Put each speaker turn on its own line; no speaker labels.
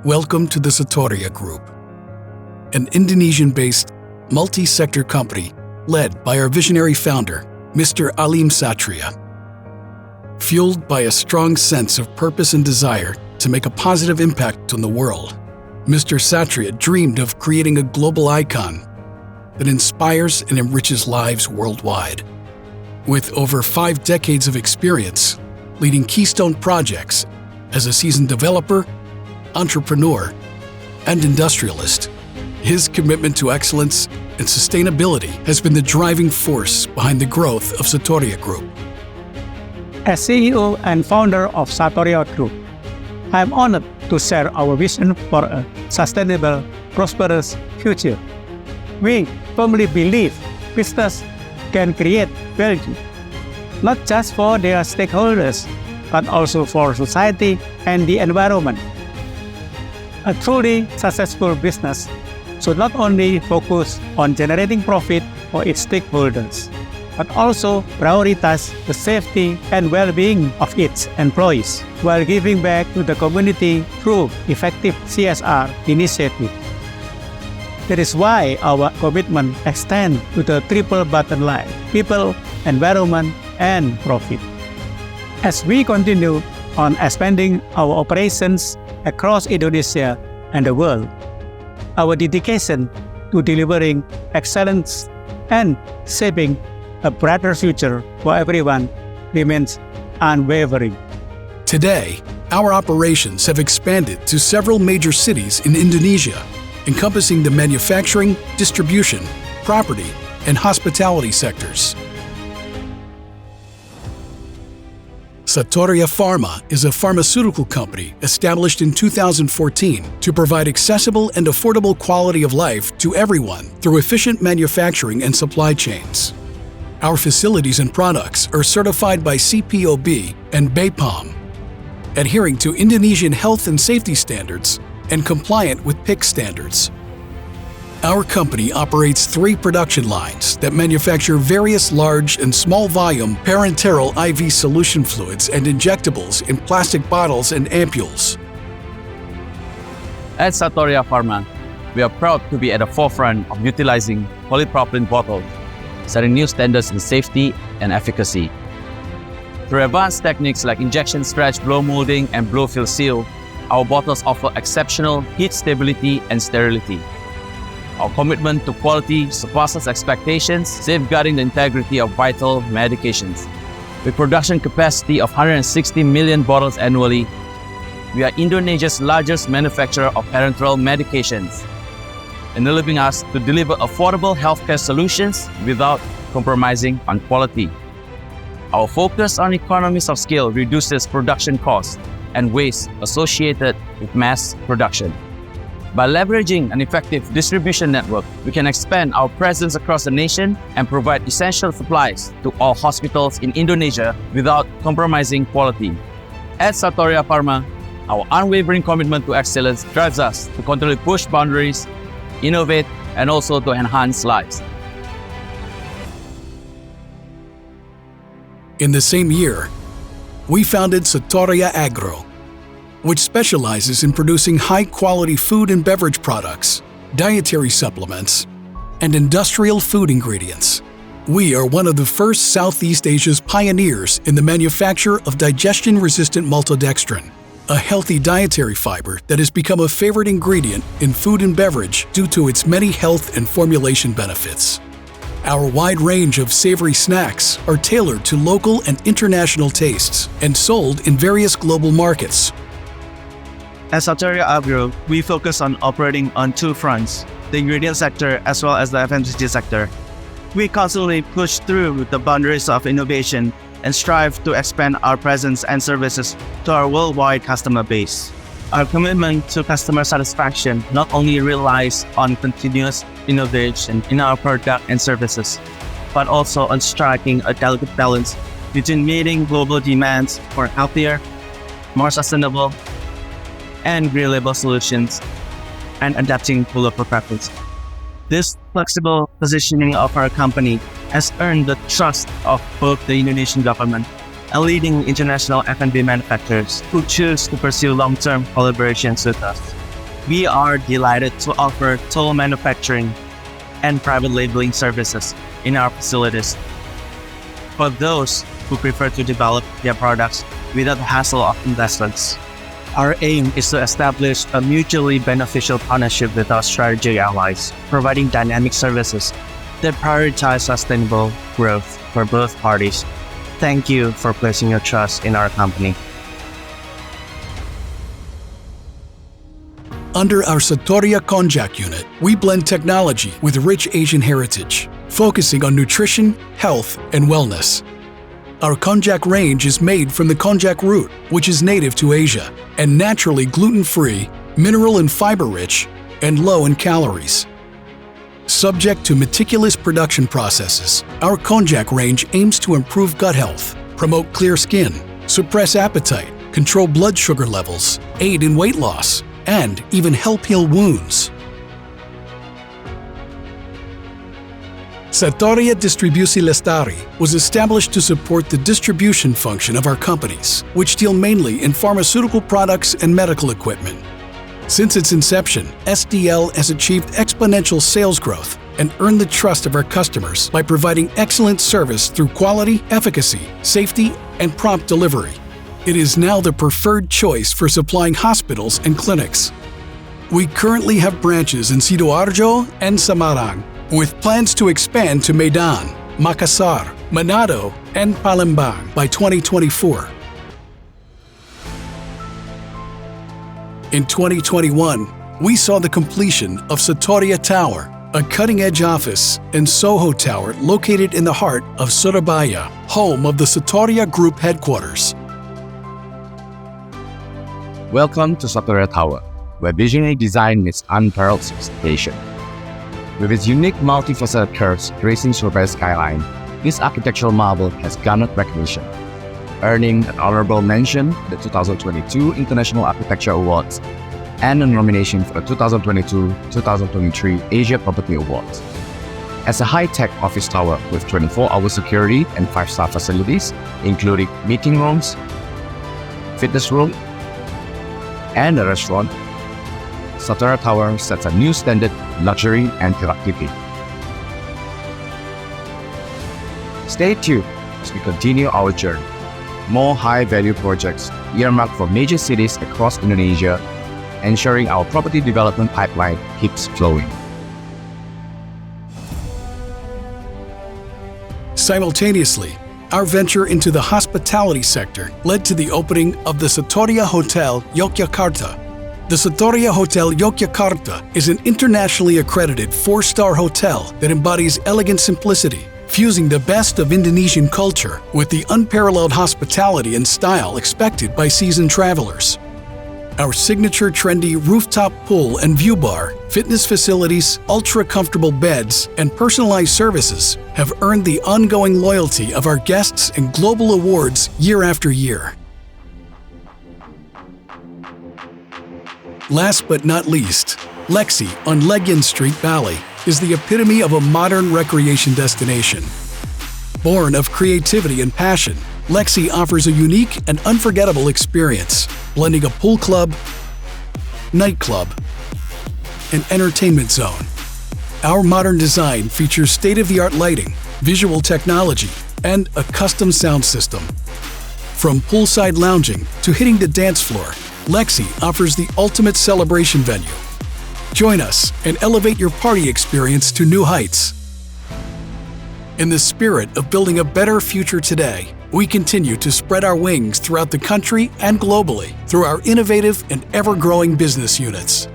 Welcome to the Satoria Group, an Indonesian-based multi-sector company led by our visionary founder, Mr. Alim Satria. Fueled by a strong sense of purpose and desire to make a positive impact on the world, Mr. Satria dreamed of creating a global icon that inspires and enriches lives worldwide. With over 5 decades of experience leading keystone projects as a seasoned developer, entrepreneur, and industrialist, his commitment to excellence and sustainability has been the driving force behind the growth of Satoria Group.
As CEO and founder of Satoria Group, I am honored to share our vision for a sustainable, prosperous future. We firmly believe business can create value, not just for their stakeholders, but also for society and the environment. A truly successful business should not only focus on generating profit for its stakeholders, but also prioritize the safety and well-being of its employees while giving back to the community through effective CSR initiatives. That is why our commitment extends to the triple bottom line: people, environment, and profit. As we continue on expanding our operations across Indonesia and the world, our dedication to delivering excellence and shaping a brighter future for everyone remains unwavering.
Today, our operations have expanded to several major cities in Indonesia, encompassing the manufacturing, distribution, property, and hospitality sectors. Satoria Pharma is a pharmaceutical company established in 2014 to provide accessible and affordable quality of life to everyone through efficient manufacturing and supply chains. Our facilities and products are certified by CPOB and BPOM, adhering to Indonesian health and safety standards and compliant with PIC standards. Our company operates 3 production lines that manufacture various large and small volume parenteral IV solution fluids and injectables in plastic bottles and ampules.
At Satoria Pharma, we are proud to be at the forefront of utilizing polypropylene bottles, setting new standards in safety and efficacy. Through advanced techniques like injection stretch, blow molding, and blow fill seal, our bottles offer exceptional heat stability and sterility. Our commitment to quality surpasses expectations, safeguarding the integrity of vital medications. With production capacity of 160 million bottles annually, we are Indonesia's largest manufacturer of parenteral medications, enabling us to deliver affordable healthcare solutions without compromising on quality. Our focus on economies of scale reduces production costs and waste associated with mass production. By leveraging an effective distribution network, we can expand our presence across the nation and provide essential supplies to all hospitals in Indonesia without compromising quality. At Satoria Pharma, our unwavering commitment to excellence drives us to continually push boundaries, innovate, and also to enhance lives.
In the same year, we founded Satoria Agro, which specializes in producing high-quality food and beverage products, dietary supplements, and industrial food ingredients. We are one of the first Southeast Asia's pioneers in the manufacture of digestion-resistant maltodextrin, a healthy dietary fiber that has become a favorite ingredient in food and beverage due to its many health and formulation benefits. Our wide range of savory snacks are tailored to local and international tastes and sold in various global markets.
At Satoria Agro, we focus on operating on 2 fronts, the ingredient sector as well as the FMCG sector. We constantly push through the boundaries of innovation and strive to expand our presence and services to our worldwide customer base. Our commitment to customer satisfaction not only relies on continuous innovation in our product and services, but also on striking a delicate balance between meeting global demands for healthier, more sustainable, and reliable solutions, and adapting to local preferences. This flexible positioning of our company has earned the trust of both the Indonesian government and leading international F&B manufacturers who choose to pursue long-term collaborations with us. We are delighted to offer total manufacturing and private labeling services in our facilities. For those who prefer to develop their products without the hassle of investments, our aim is to establish a mutually beneficial partnership with our strategic allies, providing dynamic services that prioritize sustainable growth for both parties. Thank you for placing your trust in our company.
Under our Satoria Konjac unit, we blend technology with rich Asian heritage, focusing on nutrition, health, and wellness. Our konjac range is made from the konjac root, which is native to Asia, and naturally gluten-free, mineral and fiber-rich, and low in calories. Subject to meticulous production processes, our konjac range aims to improve gut health, promote clear skin, suppress appetite, control blood sugar levels, aid in weight loss, and even help heal wounds. Satoria Distribusi Lestari was established to support the distribution function of our companies, which deal mainly in pharmaceutical products and medical equipment. Since its inception, SDL has achieved exponential sales growth and earned the trust of our customers by providing excellent service through quality, efficacy, safety, and prompt delivery. It is now the preferred choice for supplying hospitals and clinics. We currently have branches in Sidoarjo and Semarang, with plans to expand to Medan, Makassar, Manado, and Palembang by 2024. In 2021, we saw the completion of Satoria Tower, a cutting-edge office and Soho Tower located in the heart of Surabaya, home of the Satoria Group headquarters.
Welcome to Satoria Tower, where visionary design meets unparalleled sophistication. With its unique multifaceted curves gracing Surabaya's skyline, this architectural marvel has garnered recognition, earning an honorable mention at the 2022 International Architecture Awards and a nomination for the 2022-2023 Asia Property Awards. As a high-tech office tower with 24-hour security and 5-star facilities, including meeting rooms, fitness room, and a restaurant, Satoria Tower sets a new standard in luxury and productivity. Stay tuned as we continue our journey. More high-value projects earmarked for major cities across Indonesia, ensuring our property development pipeline keeps flowing.
Simultaneously, our venture into the hospitality sector led to the opening of the Satoria Hotel Yogyakarta. The Satoria Hotel Yogyakarta is an internationally accredited 4-star hotel that embodies elegant simplicity, fusing the best of Indonesian culture with the unparalleled hospitality and style expected by seasoned travelers. Our signature trendy rooftop pool and view bar, fitness facilities, ultra-comfortable beds, and personalized services have earned the ongoing loyalty of our guests and global awards year after year. Last but not least, Lexi on Legyon Street, Bali, is the epitome of a modern recreation destination. Born of creativity and passion, Lexi offers a unique and unforgettable experience, blending a pool club, nightclub, and entertainment zone. Our modern design features state-of-the-art lighting, visual technology, and a custom sound system. From poolside lounging to hitting the dance floor, Lexi offers the ultimate celebration venue. Join us and elevate your party experience to new heights. In the spirit of building a better future today, we continue to spread our wings throughout the country and globally through our innovative and ever-growing business units.